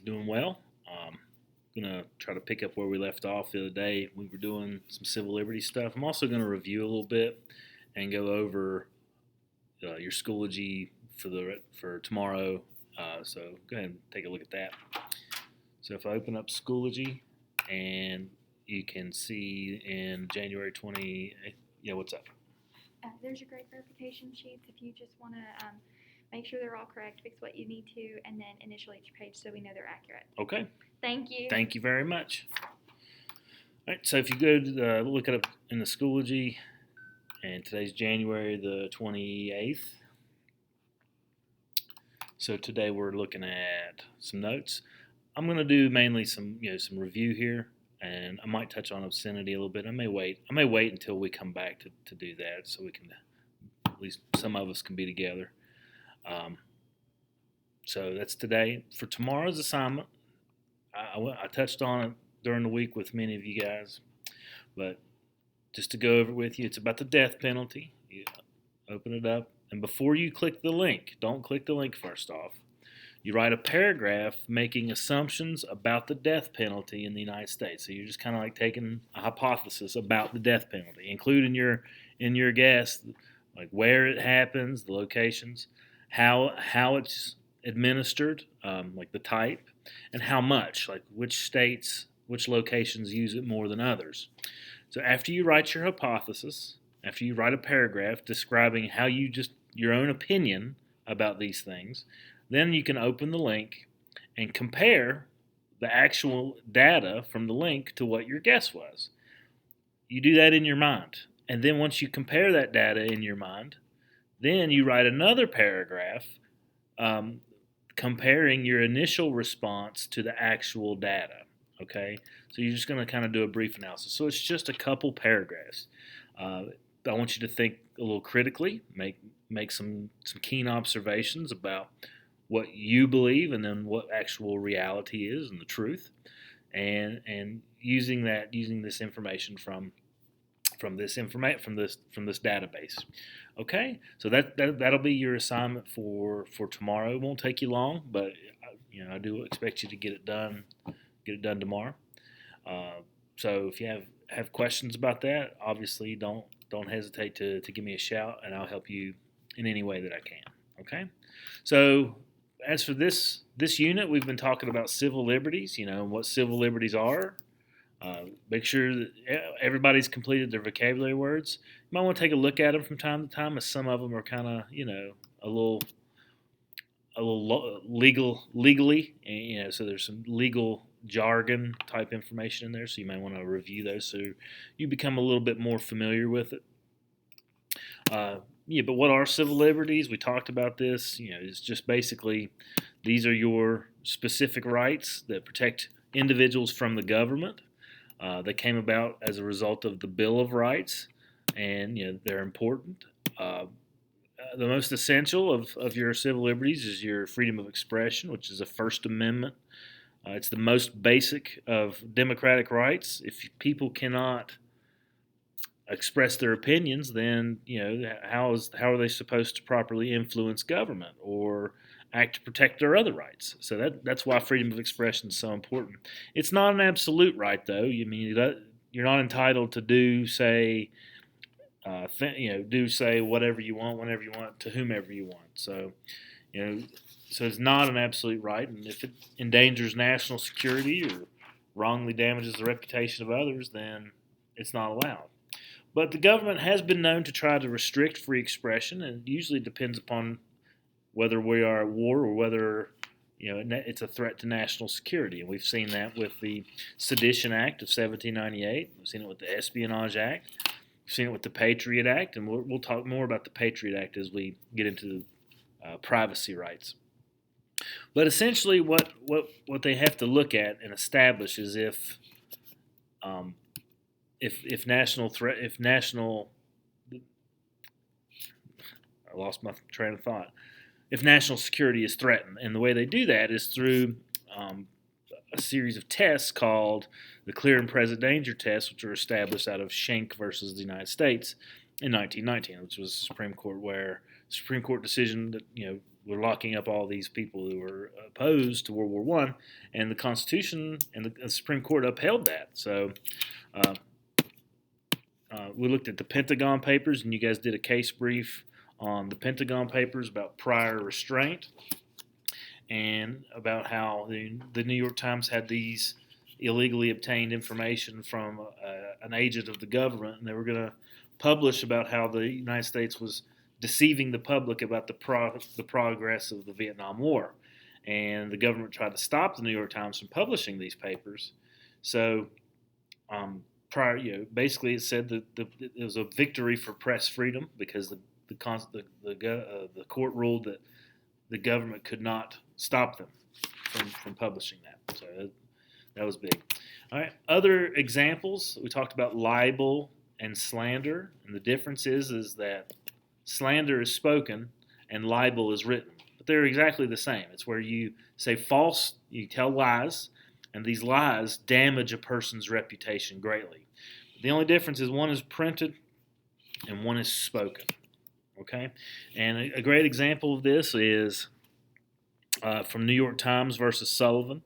Doing well. Gonna try to pick up where we left off the other day. We were doing some civil liberties stuff. I'm also gonna review a little bit and go over your Schoology for tomorrow. So go ahead and take a look at that. So if I open up Schoology, and you can see in January 20, yeah, what's up? There's your grade verification sheets. If you just want to make sure they're all correct, fix what you need to, and then initial each page so we know they're accurate. Okay. Thank you. Thank you very much. All right. So if you go to look it up in the Schoology, and today's January the 28th. So today we're looking at some notes. I'm going to do mainly some review here, and I might touch on obscenity a little bit. I may wait until we come back to do that, so we can at least some of us can be together. So that's today. For tomorrow's assignment, I touched on it during the week with many of you guys, but just to go over it with you, it's about the death penalty. You open it up, and before you click the link, don't click the link first off. You write a paragraph making assumptions about the death penalty in the United States. So you're just kind of like taking a hypothesis about the death penalty, including in your guess, like where it happens, the locations, how it's administered, like the type, and how much, like which states, which locations use it more than others. So after you write your hypothesis, after you write a paragraph describing how your own opinion about these things, then you can open the link and compare the actual data from the link to what your guess was. You do that in your mind. And then once you compare that data in your mind, then you write another paragraph comparing your initial response to the actual data. Okay? So you're just going to kind of do a brief analysis. So it's just a couple paragraphs. I want you to think a little critically, make some keen observations about what you believe and then what actual reality is and the truth, and using this information from this database. Okay, so that'll be your assignment for tomorrow. It won't take you long, but I do expect you to get it done tomorrow. So if you have questions about that, obviously don't hesitate to give me a shout, and I'll help you in any way that I can. Okay, so as for this unit, we've been talking about civil liberties, and what civil liberties are. Make sure that everybody's completed their vocabulary words. You might want to take a look at them from time to time, as some of them are kind of, a little legally, and, so there's some legal jargon type information in there, so you may want to review those so you become a little bit more familiar with it. But what are civil liberties? We talked about this. It's just basically these are your specific rights that protect individuals from the government. They came about as a result of the Bill of Rights, and they're important. The most essential of your civil liberties is your freedom of expression, which is a First Amendment. It's the most basic of democratic rights. If people cannot express their opinions, then how are they supposed to properly influence government or act to protect their other rights? So that's why freedom of expression is so important. It's not an absolute right, though. You're not entitled to do say whatever you want, whenever you want, to whomever you want. So so it's not an absolute right, and if it endangers national security or wrongly damages the reputation of others, then it's not allowed. But the government has been known to try to restrict free expression, and it usually depends upon whether we are at war or whether it's a threat to national security. And we've seen that with the Sedition Act of 1798. We've seen it with the Espionage Act. We've seen it with the Patriot Act, and we'll talk more about the Patriot Act as we get into privacy rights. But essentially, what they have to look at and establish is if national I lost my train of thought. If national security is threatened, and the way they do that is through a series of tests called the clear and present danger tests, which were established out of Schenck versus the United States in 1919, which was a Supreme Court decision that were locking up all these people who were opposed to World War One, and the Constitution and the Supreme Court upheld that. So uh, we looked at the Pentagon Papers, and you guys did a case brief on the Pentagon Papers about prior restraint and about how the New York Times had these illegally obtained information from an agent of the government, and they were going to publish about how the United States was deceiving the public about the progress of the Vietnam War. And the government tried to stop the New York Times from publishing these papers. So basically it said that it was a victory for press freedom because the court ruled that the government could not stop them from publishing that. So that was big. All right, other examples, we talked about libel and slander, and the difference is that slander is spoken and libel is written. But they're exactly the same. It's where you say false, you tell lies, and these lies damage a person's reputation greatly. The only difference is one is printed and one is spoken. Okay? And a great example of this is from New York Times versus Sullivan.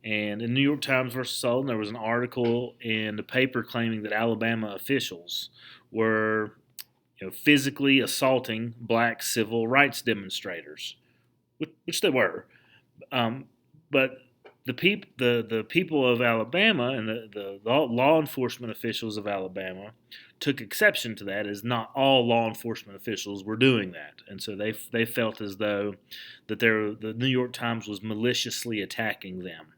And in New York Times versus Sullivan, there was an article in the paper claiming that Alabama officials were physically assaulting black civil rights demonstrators, which they were. But the people of Alabama and the law enforcement officials of Alabama took exception to that, as not all law enforcement officials were doing that, and so they felt as though that the New York Times was maliciously attacking them,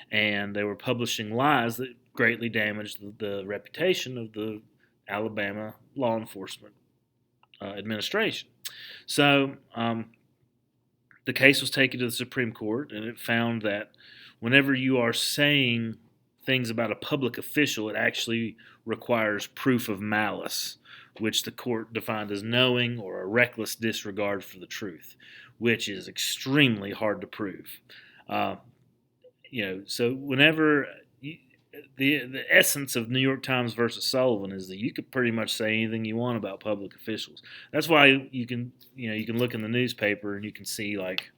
and they were publishing lies that greatly damaged the reputation of the Alabama law enforcement administration. So the case was taken to the Supreme Court, and it found that whenever you are saying things about a public official, it actually requires proof of malice, which the court defined as knowing or a reckless disregard for the truth, which is extremely hard to prove. So whenever the essence of New York Times versus Sullivan is that you could pretty much say anything you want about public officials. That's why you can look in the newspaper and you can see like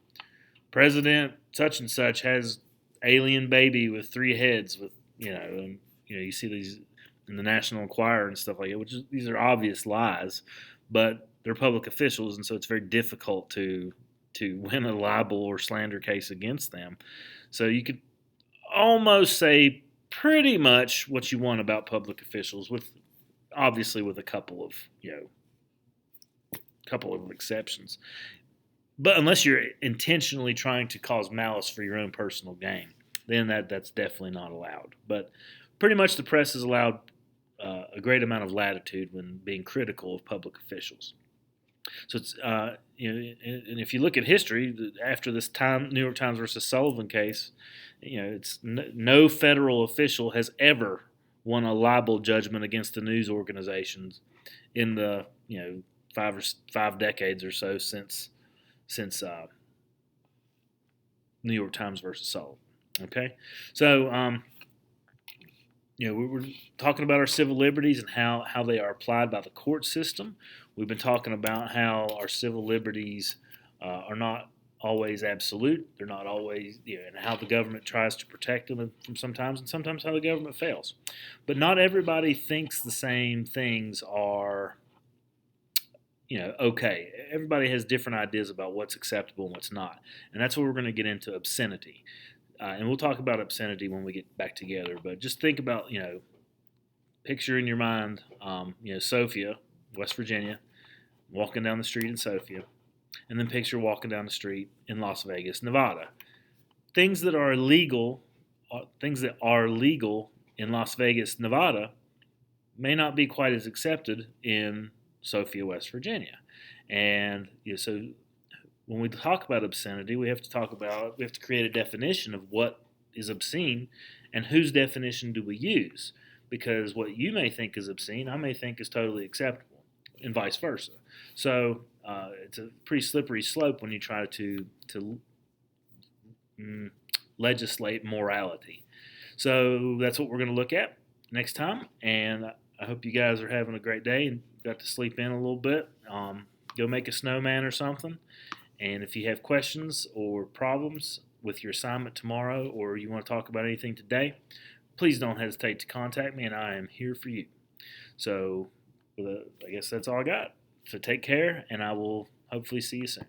President such and such has alien baby with 3 heads with and you see these in the National Enquirer and stuff like that, these are obvious lies, but they're public officials, and so it's very difficult to win a libel or slander case against them. So you could almost say pretty much what you want about public officials, with a couple of exceptions. But unless you're intentionally trying to cause malice for your own personal gain, then that's definitely not allowed. But pretty much the press is allowed a great amount of latitude when being critical of public officials. So it's and if you look at history after this New York Times versus Sullivan case, it's no federal official has ever won a libel judgment against the news organizations in the 5 decades or so since New York Times versus Sullivan. Okay, so we're talking about our civil liberties and how they are applied by the court system. We've been talking about how our civil liberties are not always absolute. They're not always, and how the government tries to protect them from sometimes, and sometimes how the government fails. But not everybody thinks the same things are, okay. Everybody has different ideas about what's acceptable and what's not. And that's where we're going to get into obscenity. And we'll talk about obscenity when we get back together. But just think about, picture in your mind, Sophia, West Virginia, walking down the street in Sophia, and then picture walking down the street in Las Vegas, Nevada. Things that are legal in Las Vegas, Nevada, may not be quite as accepted in Sophia, West Virginia. And so when we talk about obscenity, we have to create a definition of what is obscene and whose definition do we use. Because what you may think is obscene, I may think is totally acceptable, and vice versa. So it's a pretty slippery slope when you try to legislate morality. So that's what we're going to look at next time, and I hope you guys are having a great day and got to sleep in a little bit. Go make a snowman or something, And if you have questions or problems with your assignment tomorrow, or you want to talk about anything today, please don't hesitate to contact me, and I am here for you. So, I guess that's all I got. So take care, and I will hopefully see you soon.